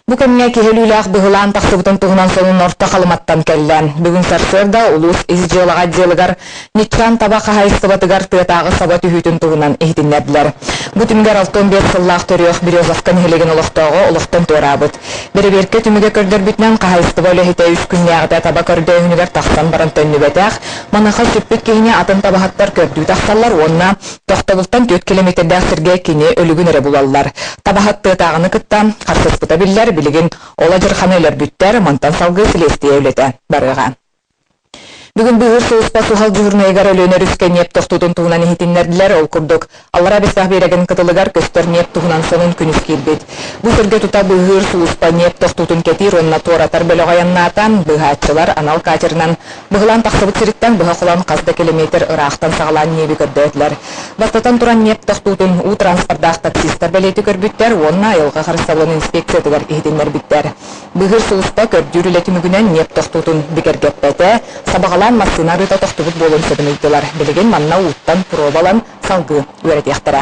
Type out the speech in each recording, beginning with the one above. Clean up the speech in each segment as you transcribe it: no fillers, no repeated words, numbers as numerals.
Bu kömüne kehelüylaq bıhılan taqsıbıtın tuğunan sonun orta kalımattan kellen. Bugün sarsırda ulus izciolağa diyeligar nitçan tabaqa hayıstıbatıgar tığatağı sabat ühütün tuğunan ihtinlediler. Bu tümger 65 sılлах törüyoq bir ozaskan helegen oloqtoğu oloqtan törabıt. Beri berke tümüge kördür bütnen qahayıstıba ölehite 3 gün yağda tabak ördöğünüger taqsan baran tönnübetaq. Manaqa süppük kehine atın tabahattar kördüğü taqsallar onna toqtabıltan 4 kilometrde sirge kini ölügün ere bulallar. Tabahat tığatağını kıttan qarsıspıta biller biligin ola jırxanaylar bütter mantan salgı silesti evlete barıga. Bugün büyür soğuspa suhal juhurnaygar ölönör üsken niyep toxtutun tuğunan ihitinlerdiler ol kurduk. Allara bestah beregen kıtılıgar köstör niyep tuğunan sonun künüs kirbet. Bu sürge tuta büyür soğuspa niyep toxtutun ketir onna toratar bölögayannaatan büyhatçılar anal kaçırınan bıhılan taqsıbıt siritten büha kulan qazda kilometr ıraqtan sağalan niyebi kördötler. Bastatan turan niyep toxtutun u transportdaq taksistar beleti körbütter onna ayılga qarıstavlın inspeksiyatigar ihitinler bitter. Büyür soğuspa kördür ületimügünen niyep toxtutun bikergeppete sabağalan masına rıta toxtubut bolun södümüydüler. Bilegen manna uuttan probalan salgı öğretiyaktıra.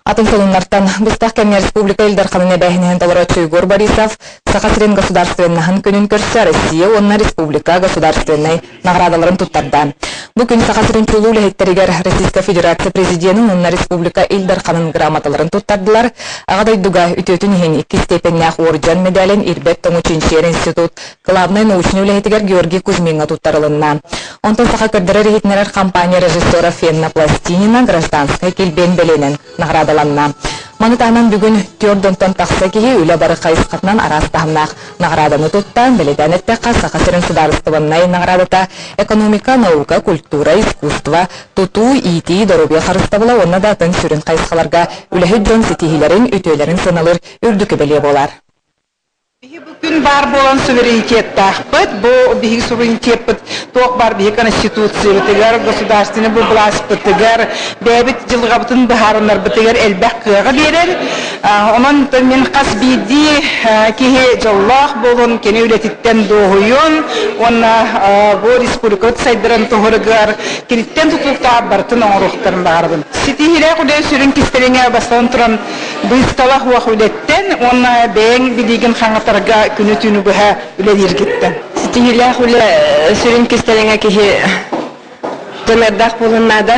Атын солуннартан Бустах Кемия Республика Илдарханын бәйнен Толорочу Егор Борисов Сахасрен государственныхын күнін көрсі Россия онна республика государственной наградаларын туттарды. Бу күн Сахасрен чулу лехеттеригер Российская Федерация президентінің онна республика Илдарханын грамоталарын туттардылар. Ағадай дуга үтөтін ехен 2 степеннях орджан медален Ирбет Томучиншер институт главный научный лехетигер Георгий Кузьминға туттарылынна. Онтан саха көрдірі рехетнерер компания режиссера Фенна Пластинина гражданская келбен беленен наградаларын. Манытанан бүгін тёрдонтон тақса кеге үлі бары қайысқатынан арастағынақ награданы туттан біледен әттіққа Сахасрен сударыстываннай наградата экономика, наука, культура, искусство, туту, ити, дорубия қарыстабыла онна датын сүрін қайысқаларға үліхет жон сетихилерін, үтөлерін сыналыр үрдікі беле болар. Bugün var bolan suverenitet taqpıt, bu bihi suverenitet pıt, toq var bihi konstitusiya bitigar, gosudastini bu blas bitigar, bebit jılga bitin biharınlar bitigar elbaq kığa verir. Onun men qas bidi kihi jallaq bolun, kene ületitten doğuyun, ona bu respublikat saydıran tohurgar, kiritten tutukta bartın oğruqtарын bardın. Sitihile kuday sürün kisterine bastan turan bu istalah vaq ületten, ona beğen biligin xangatarga günü tünü büha üledir gitti. Sitihile kule sürün kisterine kihi dönerdaq bulunnadı,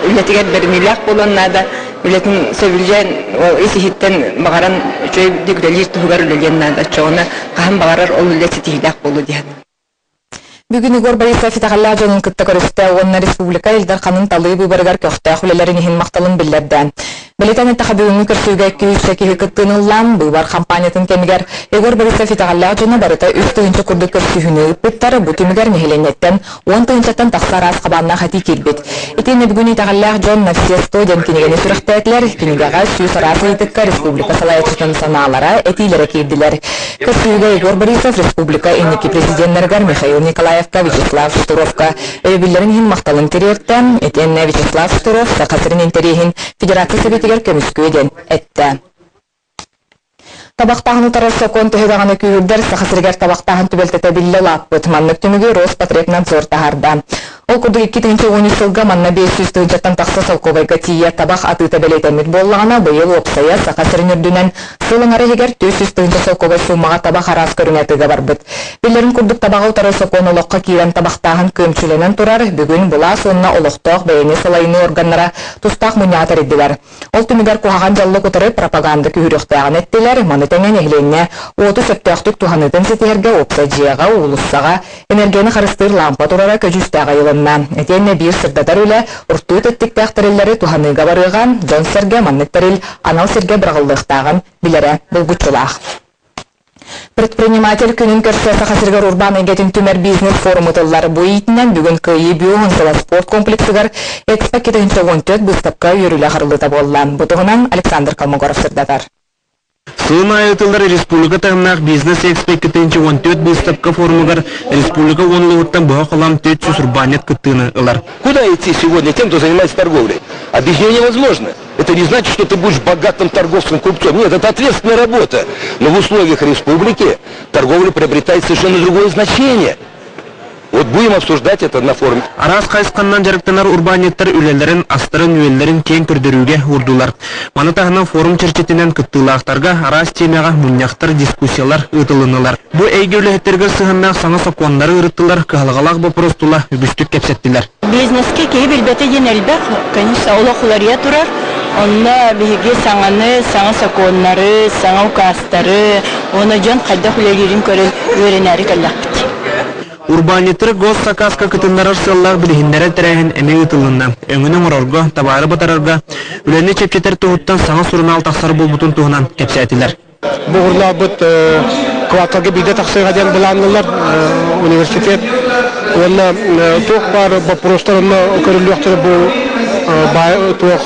ületiger bermilaq bulunnadı. Ületin söyleyeceğin o isihitten bağıran şöyle dikülelir tuğgar üleliyennadı. Çoğuna kahın bağırar o ületi tihilaq bulu diyen. Bugün Igor Borisov itaqalla jonun kıtta körüste onna Respublika Ildarxanın talığı bübargar köxte xulelerin ihin maqtalın billerden. Beleten etaqa bugünkü körsüge 200 kıttığınılan bübar kampanyatın kemiger Igor Borisov itaqalla jona barıta 3 tığınca kurdu körsühünü ıpıttar bu tümüger nehilennetten 10 tığınçatan taqsar az qabanna hati kirbet. Etini bugün itaqalla jon nafsiyesto den kinigeni sürüqtayetler kinigaga süs arası itikka Respublika salayatçıtın sanalara etilere kirdiler. Körsüge Igor Borisov Respublika inniki prezidentlergar Mikhail Nikolayev Вячеслав Штуровка. Öbürlerin hin maqtalın teriyerten, etenne Вячеслав Штуров, Сахасрен interihin Federatsiya Sebetiger kömüskü eden etti. Tabaqtağını tarafsa kontehedağını küyürder, Sahasreger tabaqtağın tübeltete bille lapıt, manlık tümüge Rospotrebnan zor taharda. Ол курдук 2013 жылга манна 500 тыгынчаттан тақса салковайга тия табақ атыта белетемит боллағана быйыл опсая Сахасрен үрдүнен сылыңары егер 400 тыгынча салковай суммаға табақ арас көрүнө тыга барбыт. Билерин курдук табағы утары сокон олоққа киирен табақтағын көмчүленен турар, бүгүн була сонна олоқтоқ бәйіне салайыны органнара тустақ муниатар еддилер. Ол түмігер кухаган жаллы кутары пропаганда күйрөқтағын еттилер, манытенен эхленне 30 сөптөқтүк туханыдын сетиерге опса жияға, улуссаға, энергияны харыстыр лампа турара көжүстәға йылын. Этенне бир сырдадар үле уртуут эттиктәхтәрелләре туханыга барыган Жон Серге манныктарыл анал Серге биргаллыктагын билере булгучулах. Предприниматель күнін көрсе Сахасрегер урбан эгетин түмер бизнес форумы тыллары бу итинен бүгүн КИ биоғынсыла спорт комплексыгар экспо 2014 выставка үйрүле харылыта боллан. Бутугунан Александр Калмогоров сырдатар. Сылына айтылар республика тағынақ бизнес экспо 2014 выставка форумыгар республика онлығыттан бұға қалам 400 урбанет кыттыны ылар. Куда идти сегодня тем, кто занимается торговлей? Объяснение невозможно. Это не значит, что ты будешь богатым торговцем, купцом. Нет, это ответственная работа. Но в условиях республики торговля приобретает совершенно другое значение. Вот будем обсуждать это на форуме. Арас кайсканнан жарыктанар урбанеттер үлелерин, астырын үеллерин кең көрдөрүүгө урдулар. Манатагынан форум черчетинен кыттылаактарга арас темага муньяктар дискуссиялар ытылынылар. Бу эйге үлехеттерге сыгыннак саңа соконнары ырыттылар, кыгалгалак бопростула үбүстүк кепсеттилер. Бизнеске кейбір бәті денелбек, конечно, олақулария тұрар. Онна бігі саңаны, саңа саконнары, саңа укастары, оны жон қайда хүлелерін көрін өренәрі кәлләк бітті. Урбанеттер гос сакаска кытындарар сыллар билихиндері тірәйін әме ытылынна. Өңінің орорго, табары батарарга, үләні чепчетер туғыттан саңа сурына алтақсары болбутун туғынан кепсәтілер. Бұғырла бұд кварталға биде тақсыға ден бұланылар университет. Онна тоқ бар бапростар онна көрілі оқтары бұл тоқ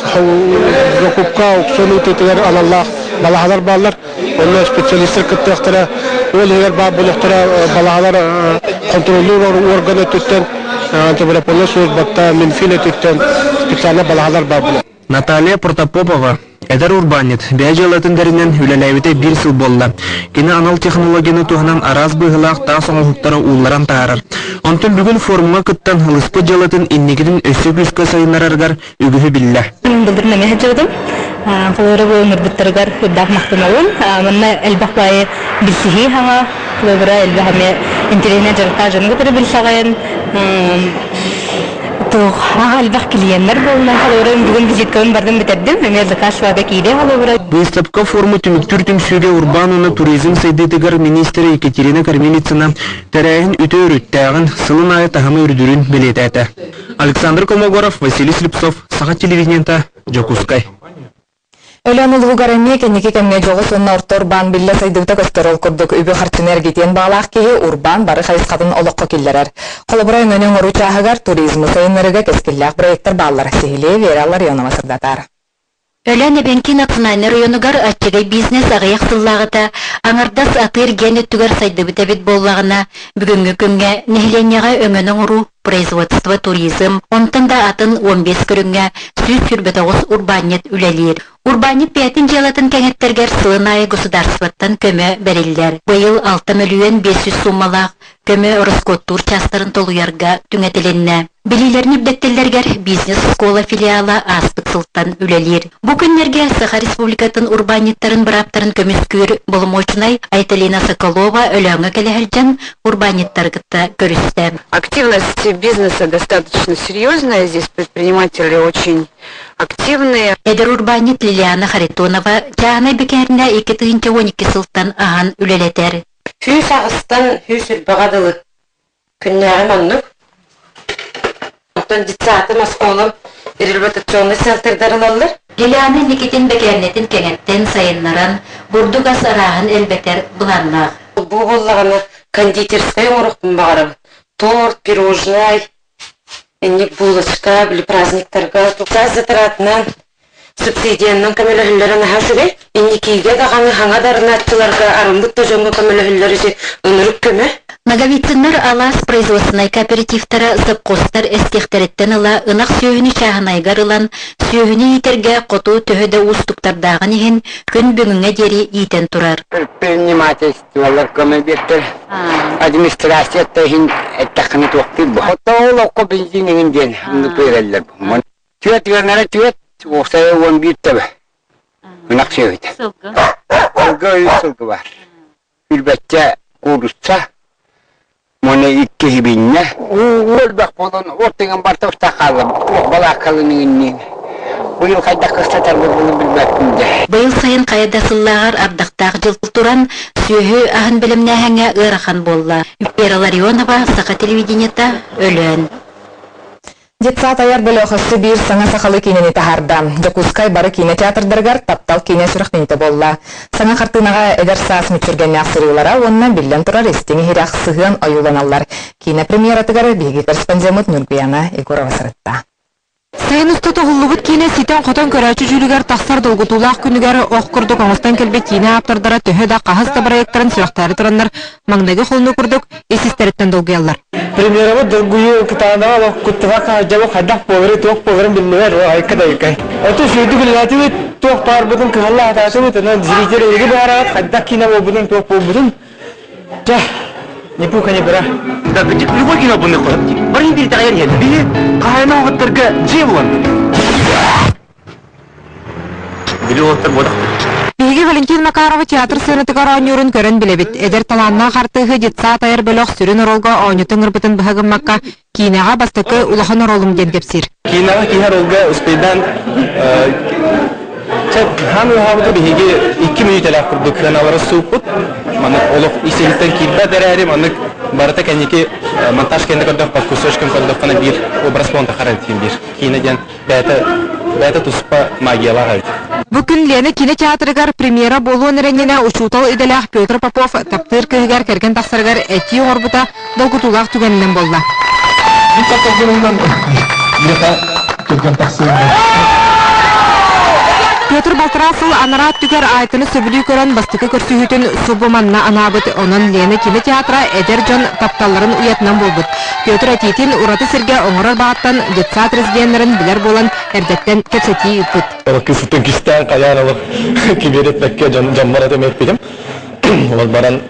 жокупқа ұқсыны өтетілер аналлах балағалар балар. Онна специалистер күтті оқтары ол егер бар бұл оқтары балағалар контролер органы түттен антиброполос батта Минфин түттен специально балағалар бар бұл. Наталья Протопопова Эдер урбанет, бәжелатын дәрінен үлеләйвіте бір сыл болла. Кені анал технологияны туғанан араз бұғылақ та соңғықтары ұлларан тағарар. Онтын бүгін форумға күттен ғылыспы желатын иннекінің өсі күскі сайынарарғар үгігі білі. Бұлдыр нәме әжірдім. Бұлыры бұлыңыр бұттырғар үддақ мақтымауын. Мұнна әлбақ байы білсігі хаңа. Бұлыры әлбәхаме интернет жарыққа жаны бұтыры білсағайын. Албах клиенттер болна халырын бүгін визиткаын бардым битердим. Мен заказ вага киде халыры. Выставка форумы түмүктүр түмсүгө урбануна туризм сайдытыгар министри Екатерина Кармелицына терәйин үтө-өрүттәгын сылын айы тахамы үрдүрүн белетәті. Александр Комогоров, Василий Слепцов, Саха телевидениента, Джокускай. Өлөн улугар эмне кенеке кемге жолу сонна ортор урбан билле сайдыбыта көстөрөл курдук үбү хартынер кетен баалаак кеги урбан бары хайыскатын олокко киллерер. Колобурай өнөң оручаагар туризмы сайынырыга кескиллак проекттер баалар сихили вералар янама сырдатар. Өлөн эбенкин аксынайны районугар ачыгай бизнес агаяк сыллагыта аңардас атыр гене түгөр сайдыбыта бит боллагына бүгүнгү күнгө нехленяга өңөнөң уру производство туризм онтанда атын 15 көрүнгө сүз сүрбетогус урбанет үлелер. Урбанет пятин жалатын кеңеттергер сылынайы государствоттан көмө берилдер. Быйыл 6 миллион 500 суммалак көмө Роскоттур частарын толуярга түңетеленне. Билилерни бдеттеллергер бизнес школа филиала аспык сылттан үлелер. Бу күннерге Саха Республикатын урбанеттарын бираптарын көмөскүр болмочунай Айталина Соколова өлөңө келехелжен урбанеттаргытта көрүстө. Активность бизнеса достаточно серьезная, здесь предприниматели очень активные. Эдер урбанет Лилиана Харитонова жаана бекеринде 2012 сылттан ахан үлелетер. Хүс ағыстан хүс үлбағадылы күннәрі маннық. Оқтан дитсаты масколым реабилитационный центрдарылалар. Лилиана Никитин бекернетін кеңеттен сайынларан бурдугас арағын әлбетер бұланлақ. Бұл болағаны кондитерскай орықпын бағарым. Торт, пирожный, энник булочка, білі праздниктарға. Саз затаратынан субсидиянның көмелігілерін аға жүрей. Энникиге дағаны хаңадарына аттыларға арымдық та жоңғы көмелігілері өнірік көмі. Наговициннар алас производственной кооперативтары сапқостар эстехтереттен ыла ынақ сүйіні чағынайгар ылан сүйіні етерге қоту төхеді ұстуктардағын ехін күн бүгінге дері етен тұрар. Предпринимательстволар көмебеттер. Администрация тәхін әттәқіні тоқтыр бұл. Хотта ол оқы бензинігін ден көйрелер бұл. Түйет вернері түйет оқсайы 11 тәбі. Ынақ сүйіді. Сылғы өй сылғы бар. Үлбәтте қорысса Моне икки хибинне. Өлбәк болон ортыңын барта ұста қалым. Бала қалының үннен. Бұйыл қайда қыстатарды бұны білбәттінде. Бұйыл сайын қайдасыллағар ардақтағы жыл туран сүйі ағын білімне әңе ұрақан болла. Вера Ларионова, Саха телевидениета, Өлөн. Детсат аяр бөлі оқысы бір саңа сақалы кейнені тахарда. Жокускай бары кейне театрдаргар таптал кейне сүріқнейті болла. Саңа қартынаға әдер саас мүтчіргенне ақсырылара, онына білден тұрар естеңі хирақ сығын ойуланалар. Кейне премьератығары бейгі корреспондент Нургияна Егорова сырытта. Сайын ұсты тоғылығыт кейне ситен қотан көрәчі жүлігер тақсар долғытулақ күнігер оқ күрдік оңыстан келбе кейне аптардара төхі да қағыз проекттарын сұрақтары тұрандар маңдағы қолыны күрдік есестереттен долғиялар. Премьерова долгую китаана куттака жабо хадах повери ток поверен билмер айкада айкай. Ото шуйду гилати ток пар бутун калла атасы бутун зрителер эге бара хадах кина бутун ток бутун. Та Не пуха, не бра. Да, любой кино был нахуй. Барин бери тагер ел. Бери, кайна оттырга джевлан. Бери оттыр бодак. Биги Валентин Макарова театр сынытыгар ойнюрун көрөн билебит. Эдер таланна хартыгы жетса тайыр бөлөк сүрүн оролго ойнутун ырбытын быһагыммакка кинага бастыкы улахан оролум ден кепсир. Кинага кинар олга успейдан Хан хабыды биһиги 2 минут элек курдук каналары суупут. Маны олох иселтен килбе дәрәри, маны барыта кенеки монтаж кенде көрдөх по кусочкам көрдөх кана бир образ монта харантин бир. Кинеден бәті туспа магиялар айт. Бүкүн Лена кино театрыгар премьера болуун эренене учутал иделях Петр Попов таптыр кыгар керген тахсаргар эти орбута долгутулак түгеннен болду. Петр Балтарасыл анарат түгер айтыны сөбүлүү көрөн бастыкы көрсүһүтүн субуманна анабыт онон Лена кино театра эдер жон тапталларын уятынан болбут. Петр Атитин ураты сирге оңорор бааттан детсад резиденлерин билер болан эрдеттен кепсети үппүт. Кысытын кистен каян алып киберет бекке жаммара демек билем. Ол баран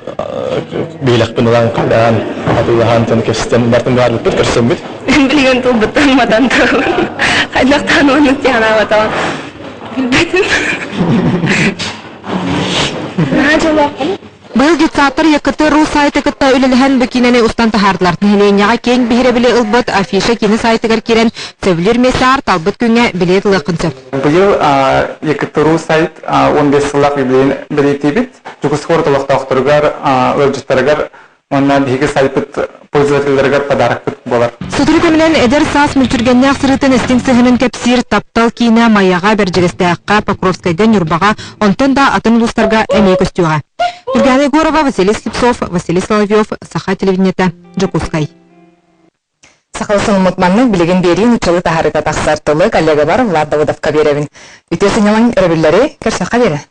билекпин улан каян атыян тен кестен бартын бар бүт көрсөм бит. Билген тул буттан мадан тыл. Кайдактан оны тяна батан. Был детсаттар якыты рус сайты кытта үлелген бекинени устан тахардылар. Нехленяға кең бихире биле ылбыт афиша кини сайтыгар кирен сөбілер месар талбыт күнге билет лықынсы. Бұл якыты рус сайт 15 сылақ билеті бит. Жүкіскор тұлықта оқтырғар, өлжістарығар, онна бигі сайпыт пользовательдерігер подарок күт болар. Сутуру көмінен эдер саас мүлчүргенняқ сырытын істің сығынын кепсир таптал кийна маяға бәржігістіаққа Покровскайден юрбаға, онтын да атын ұлыстарға әмей көстуға. Тургана Егорова, Василий Слепцов, Василий Соловьев, Саха телевидениета, Жакускай. Сақалысын ұмытманның білеген берейін ұчылы тахарыта тақсартылы коллега бар Влад Давыдовқа беревін. Үтесін яман өрбілері көрсаққа бері.